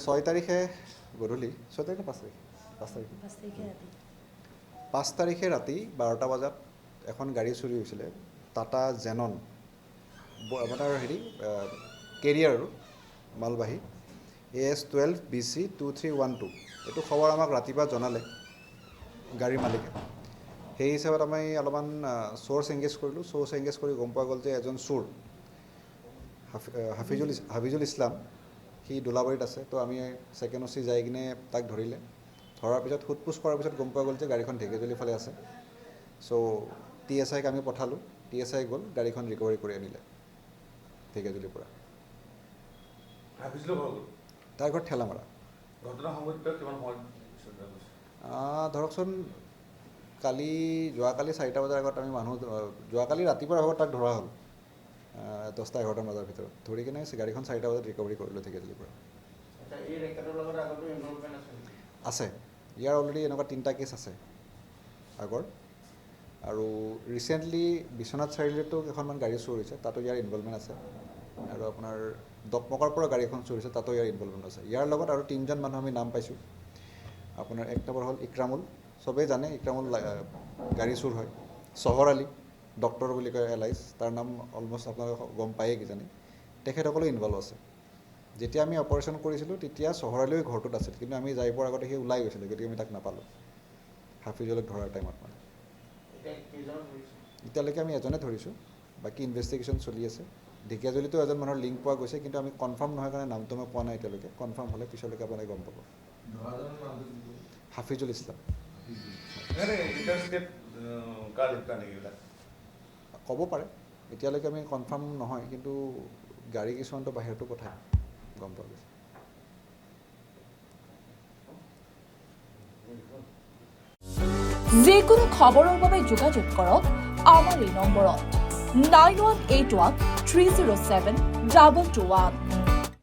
6 তাৰিখে গধূলি 6 তাৰিখে 5 তাৰিখে 5 তাৰিখে ৰাতি 12টা বজাত এখন গাড়ী চুৰি হৈছিলে টাটা জেনন আপোনাৰ কেৰিয়াৰ আৰু মালবাহী AS12 BC 2312 এইটো খবৰ আমাক ৰাতিপুৱা জনালে গাড়ীৰ মালিকে সেই হিচাপত আমি অলপমান চ'ৰ্চ এংগেজ কৰিলোঁ চ'ৰ্চ এংগেজ কৰি গম পোৱা গ'ল যে এজন চোৰ হাফিজুল ইছলাম সি দোলাবাৰীত আছে তো আমি ছেকেণ্ড OC যাই কিনে তাক ধৰিলে ধৰাৰ পিছত সোধপোছ কৰাৰ পিছত গম পোৱা গ'ল যে গাড়ীখন ঢেকীয়াজুলিৰ ফালে আছে চ' TSIক আমি পঠালোঁ TSI গ'ল গাড়ীখন ৰিকভাৰী কৰি আনিলে ঢেকীয়াজুলিৰ পৰা তাৰ ঘৰত ঠেলামাৰা ধৰকচোন যোৱাকালি 4টা বজাৰ আগত আমি যোৱাকালি ৰাতিপুৱাৰ আগত তাক ধৰা হ'ল 10টা 11টা বজাৰ ভিতৰত ধৰি কিনে গাড়ীখন 4টা বজাত ৰিকভাৰী কৰিলোঁ ঢেকীয়াজুলিৰ পৰা আছে ইয়াৰ অলৰেডি এনেকুৱা 3টা কেছ আছে আগৰ আৰু ৰিচেণ্টলি বিশ্বনাথ চাৰিআলিতো কেইখনমান গাড়ী চুৰ হৈছে তাতো ইয়াৰ ইনভলভমেণ্ট আছে আৰু আপোনাৰ দকমকৰ পৰা গাড়ী এখন চুৰ হৈছে তাতো ইয়াৰ ইনভলভমেণ্ট আছে ইয়াৰ লগত আৰু 3জন মানুহ আমি নাম পাইছোঁ আপোনাৰ 1 নম্বৰ হ'ল ইক্ৰামুল চবেই জানে ইক্ৰামুল গাড়ী চুৰ হয় চহৰ আলী ডক্টৰ বুলি কয় এলাইজ তাৰ নাম অলমষ্ট আপোনালোকে গম পায়েই কিজানি তেখেতসকলো ইনভলভ আছে যেতিয়া আমি অপাৰেশ্যন কৰিছিলোঁ তেতিয়া চহৰ আলীৰ ঘৰটোত আছিল কিন্তু আমি যাই পোৱাৰ আগতে সি ওলাই গৈছিলে গতিকে আমি তাক নাপালোঁ হাফিজুলক ধৰাৰ টাইমত মানে এতিয়ালৈকে আমি এজনে ধৰিছোঁ বাকী ইনভেষ্টিগেশ্যন চলি আছে ঢেকীয়াজুলিতো এজন মানুহৰ লিংক পোৱা গৈছে কিন্তু আমি কনফাৰ্ম নহয় কাৰণে নামটো মই পোৱা নাই এতিয়ালৈকে কনফাৰ্ম হ'লে পিছলৈকে আপোনালোকে গম পাব হাফিজুল ইছলাম ক'ব পাৰে এতিয়ালৈকে আমি কনফাৰ্ম নহয় কিন্তু গাড়ী কিছুমানটো বাহিৰতো পঠায় গম পোৱা গৈছে যিকোনো খবৰৰ বাবে যোগাযোগ কৰক আমাৰ এই নম্বৰত 9181 307 2221